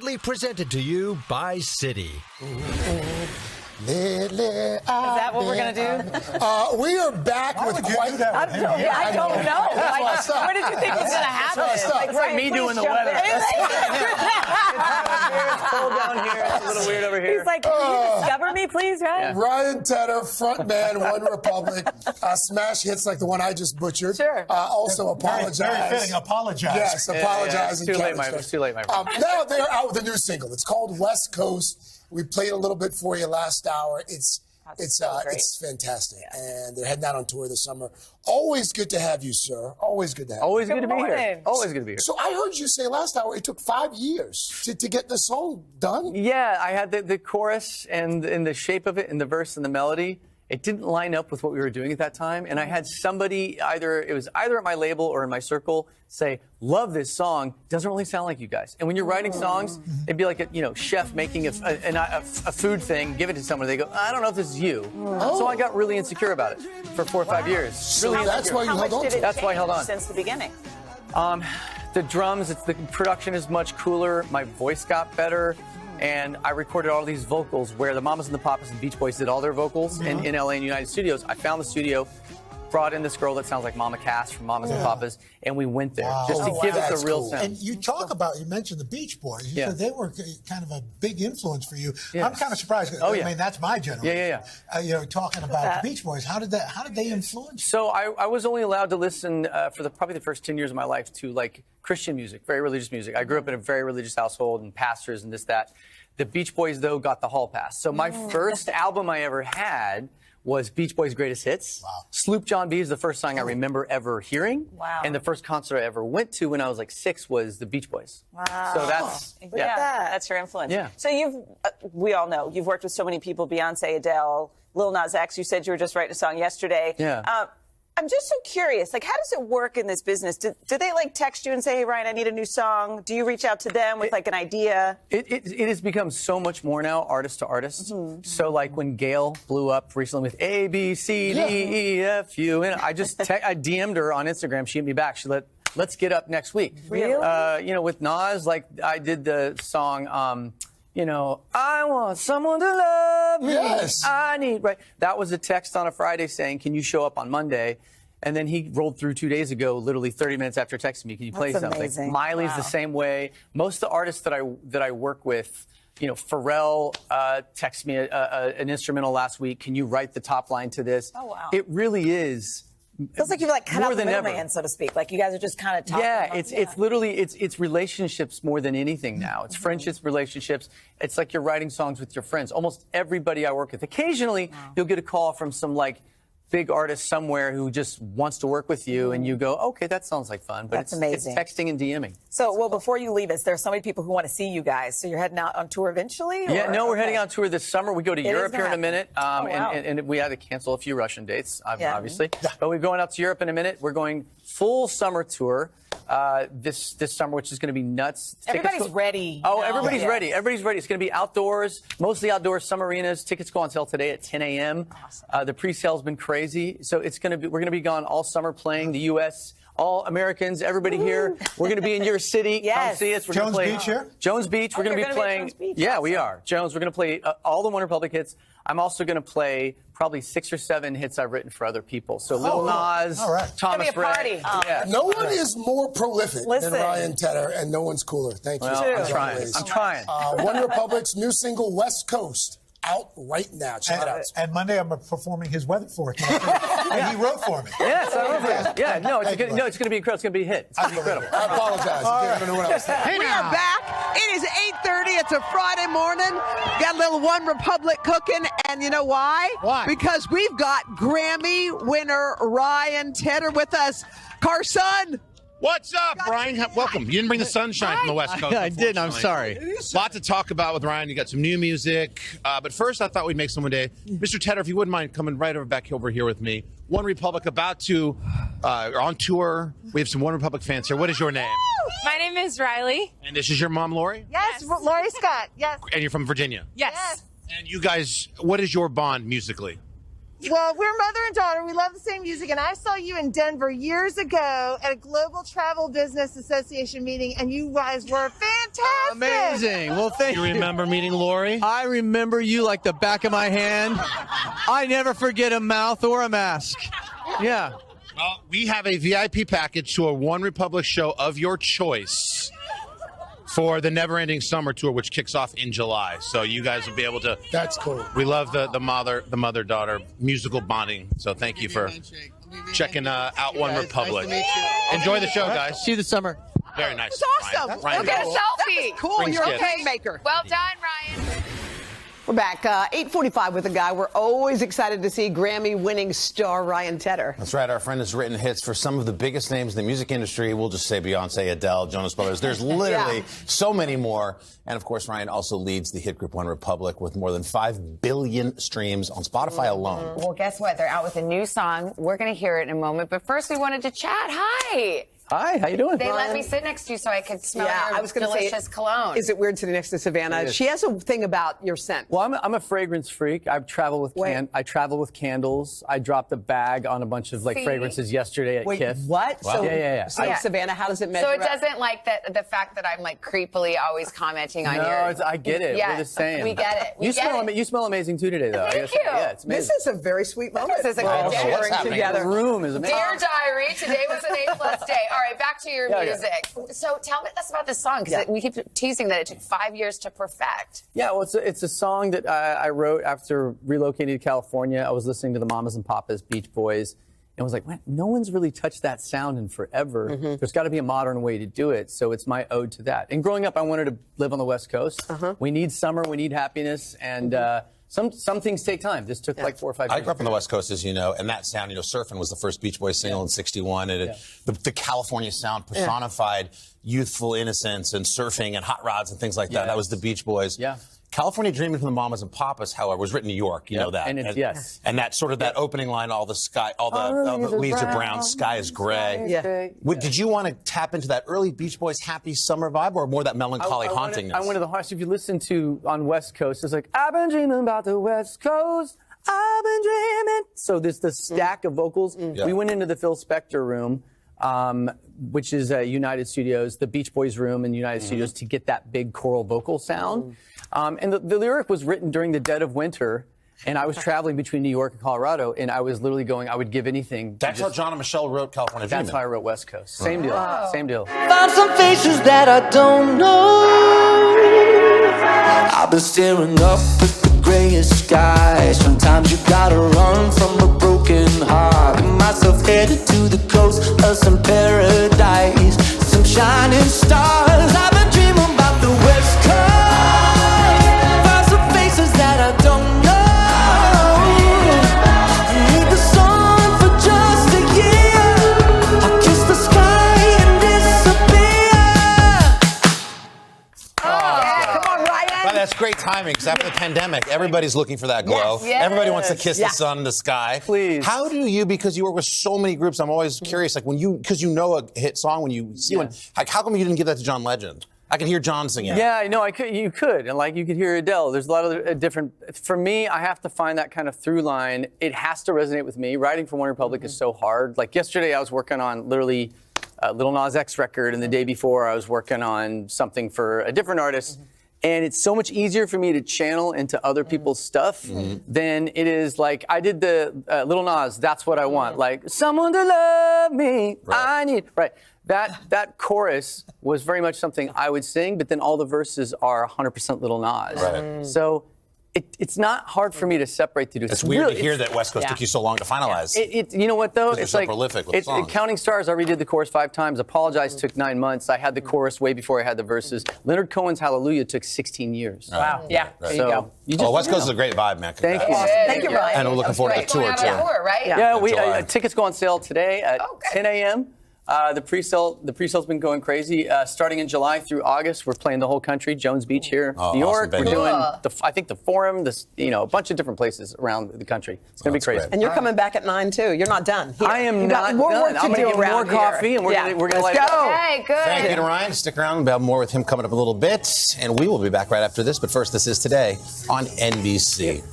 Proudly presented to you by Citi. Is that what we're going to do? We are back with quite... I don't know. Like, what did you think was going to happen? It's like me doing the weather. It's cold down here. It's a little weird over here. He's like, can you discover me, please, Ryan? Yeah. Ryan Tedder, frontman, OneRepublic. Smash hits like the one I just butchered. Sure. Also apologize. Very fitting. Apologize. Yes, apologize. It's too late, my friend. Now they're out with a new single. It's called West Coast. We played a little bit for you last hour. It's fantastic. Yeah. And they're heading out on tour this summer. Always good to have you, sir. Always good to have you. Always good to be here. Always good to be here. So I heard you say last hour it took 5 years to get the song done. Yeah, I had the chorus and the shape of it and the verse and the melody. It didn't line up with what we were doing at that time. And I had somebody either at my label or in my circle say, love this song. Doesn't really sound like you guys. And when you're writing songs, it'd be like a chef making a food thing, give it to someone. They go, I don't know if this is you. So I got really insecure about it for 4 or 5 years. So really that's why you held on to it. That's why I held on. Since the beginning. The drums, the production is much cooler. My voice got better. And I recorded all these vocals where the Mamas and the Papas and Beach Boys did all their vocals in LA and United Studios. I found the studio, brought in this girl that sounds like Mama Cass from Mamas and Papas, and we went there just to give it the real sound. And you mentioned the Beach Boys. You said they were kind of a big influence for you. Yes. I'm kind of surprised. I mean, that's my generation. Talking about the Beach Boys, how did they influence you? So I was only allowed to listen for probably the first 10 years of my life to like Christian music, very religious music. I grew up in a very religious household and pastors and this, that. The Beach Boys, though, got the hall pass. So my first album I ever had was Beach Boys' Greatest Hits. Wow. Sloop John B is the first song I remember ever hearing. Wow. And the first concert I ever went to when I was like 6 was the Beach Boys. Wow. So that's your influence. Yeah. So we all know, you've worked with so many people, Beyonce, Adele, Lil Nas X. You said you were just writing a song yesterday. Yeah. I'm just so curious, like, how does it work in this business? Do they, like, text you and say, hey, Ryan, I need a new song? Do you reach out to them with, like, an idea? It has become so much more now, artist to artist. Mm-hmm. So, like, when Gail blew up recently with A, B, C, D, E, F, U, and I DM'd her on Instagram. She hit me back. She let's get up next week. Really? With Nas, like, I did the song, I want someone to love me. Yes. I need, right. That was a text on a Friday saying, can you show up on Monday? And then he rolled through 2 days ago, literally 30 minutes after texting me, can you play something? Amazing. Miley's the same way. Most of the artists that I work with, Pharrell texted me an instrumental last week. Can you write the top line to this? Oh, wow. It really is. Feels like you've like cut out the middleman, middleman, so to speak. Like you guys are just kind of talking. Yeah, it's literally it's relationships more than anything now. It's friendships, relationships. It's like you're writing songs with your friends. Almost everybody I work with. Occasionally, you'll get a call from some like big artist somewhere who just wants to work with you, and you go, okay, that sounds like fun. But That's amazing. It's texting and DMing. So, well, before you leave us, there's so many people who want to see you guys. So you're heading out on tour eventually? We're heading on tour this summer. We go to Europe here in a minute, wow. and we had to cancel a few Russian dates, obviously. Yeah. But we're going out to Europe in a minute. We're going full summer tour this summer, which is going to be nuts. Everybody's ready. Oh, everybody's ready. Everybody's ready. It's going to be outdoors, mostly outdoors, some arenas. Tickets go on sale today at 10 a.m. Awesome. The pre-sale's been crazy. So we're going to be gone all summer playing the U.S., all Americans, everybody here. We're going to be in your city. Yes. Come see us. We're Jones gonna play Beach here? Jones Beach. We're going to be playing. Jones Beach. Yeah, Awesome. we are. Jones, we're going to play all the OneRepublic hits. I'm also going to play probably 6 or 7 hits I've written for other people. So Lil Nas, Thomas It's gonna be a Rhett. party. Yeah. No one is more prolific than Ryan Tedder, and no one's cooler. Thank you. Well, As I'm always. trying. OneRepublic's new single, West Coast, out right now. Check it out. And Monday I'm performing his weather forecast. And he wrote for me. Yes, I wrote for it. Yeah, no, it's going to be incredible. It's going to be a hit. It's gonna be incredible. I apologize. I don't know what I was saying. We are back. It is 8:30. It's a Friday morning. Got a little OneRepublic cooking, and you know why? Why? Because we've got Grammy winner Ryan Tedder with us. Carson. What's up, Ryan? Welcome. You didn't bring the sunshine from the West Coast. I didn't. I'm sorry. Lot to talk about with Ryan. You got some new music. But first, I thought we'd make some one day. Mr. Tedder, if you wouldn't mind coming right over here with me. OneRepublic about to on tour. We have some OneRepublic fans here. What is your name? My name is Riley. And this is your mom, Lori? Yes, Lori Scott. Yes. And you're from Virginia? Yes. And you guys, what is your bond musically? Well, we're mother and daughter. We love the same music. And I saw you in Denver years ago at a Global Travel Business Association meeting, and you guys were fantastic. Amazing. Well, thank you. You remember meeting Lori? I remember you like the back of my hand. I never forget a mouth or a mask. Yeah. Well, we have a VIP package to a OneRepublic show of your choice for the Never Ending Summer Tour, which kicks off in July. So you guys will be able to. That's cool. We love the mother-daughter musical bonding. So thank you for checking out OneRepublic. Enjoy the show, guys. See you this summer. Very nice. It's awesome. Ryan, We'll get a selfie. Cool. Brings You're a gifts. kingmaker. Well done, Ryan. We're back, 8:45 with a guy we're always excited to see, Grammy-winning star Ryan Tedder. That's right. Our friend has written hits for some of the biggest names in the music industry. We'll just say Beyonce, Adele, Jonas Brothers. There's literally so many more. And, of course, Ryan also leads the hit group OneRepublic with more than 5 billion streams on Spotify alone. Well, guess what? They're out with a new song. We're going to hear it in a moment. But first, we wanted to chat. Hi. Hi, how you doing? They let me sit next to you so I could smell I your was gonna delicious cologne. Is it weird sitting next to Savannah? She has a thing about your scent. Well, I'm a fragrance freak. I travel with candles. I dropped a bag on a bunch of fragrances yesterday at KIF. What? Wow. So, Yeah. So Savannah, how does it measure? So it doesn't like the fact that I'm like creepily always commenting on your. No, I get it. Yeah, We're just saying. we get it. You smell amazing too today, though. Thank you. Yeah, it's amazing. This is a very sweet moment. This is a We're all good day. sharing together. The room is amazing. Dear Diary, today was an A+ day. All right, back to your music. So tell us about this song, because we keep teasing that it took 5 years to perfect. Yeah, well, it's a song that I wrote after relocating to California. I was listening to the Mamas and Papas, Beach Boys, and was like, man, no one's really touched that sound in forever. Mm-hmm. There's got to be a modern way to do it. So it's my ode to that. And growing up, I wanted to live on the West Coast. We need summer, we need happiness, and some things take time. This took like 4 or 5 years. I grew up on the West Coast, as you know, and that sound, Surfing was the first Beach Boys single in '61. And the California sound personified youthful innocence and surfing and hot rods and things like that. That was the Beach Boys. Yeah. California Dreaming from the Mamas and Papas, however, was written in New York. You know that. And it's, And that sort of that opening line, all the leaves are brown, sky is gray. Did you want to tap into that early Beach Boys happy summer vibe, or more that melancholy hauntingness? I wanted the heart. If you listen to on West Coast, it's like, I've been dreaming about the West Coast. I've been dreaming. So there's this stack of vocals. We went into the Phil Spector room, which is United Studios, the Beach Boys room in United Studios, to get that big choral vocal sound. And the lyric was written during the dead of winter. And I was traveling between New York and Colorado, and I was literally going, I would give anything. That's how John and Michelle wrote California Dreaming. That's how I wrote West Coast. Same deal. Same deal. Found some faces that I don't know. I've been staring up at the grayest sky. Sometimes you gotta run from a broken heart. Get myself headed to the coast of some paradise, some shining stars. I've been dreaming about the West Coast. Found some faces that I don't know. Need the sun for just a year. I'll kiss the sky and disappear. Come on, Ryan. Well, that's great timing, because after the pandemic, everybody's looking for that glow. Yes. Everybody wants to kiss the sun in the sky. Please. How do you, because you work with so many groups, I'm always curious, like because you know a hit song, when you see one, like how come you didn't give that to John Legend? I can hear John singing. Yeah, no, you could. And you could hear Adele. There's a lot of different, for me, I have to find that kind of through line. It has to resonate with me. Writing for OneRepublic is so hard. Like yesterday, I was working on literally a Lil Nas X record, and the day before, I was working on something for a different artist. And it's so much easier for me to channel into other people's stuff than it is I did the Lil Nas, That's What I Want. Like, someone to love me, I need, That chorus was very much something I would sing, but then all the verses are 100% Lil Nas. Right. So it's not hard for me to separate the two. It's weird to hear that West Coast took you so long to finalize. You know what, though? It's so prolific with songs. Counting Stars, I redid the chorus 5 times. Apologize took 9 months. I had the chorus way before I had the verses. Leonard Cohen's Hallelujah took 16 years. Wow. Yeah. There you go. West Coast is a great vibe, man. Thank you. Thank you, Ryan. And we're looking forward to the tour, too. Right? Yeah, tickets go on sale today at 10 a.m. The pre-sale's been going crazy. Starting in July through August, we're playing the whole country. Jones Beach here, New York. Awesome, we're doing I think the Forum. A bunch of different places around the country. It's gonna be crazy. And you're coming back at 9 too. You're not done. I am not more done. work to I'm do gonna get around more coffee, and we're gonna Let's light it go. up. Okay, good. Thank you to Ryan. Stick around. We'll have more with him coming up a little bit. And we will be back right after this. But first, this is Today on NBC.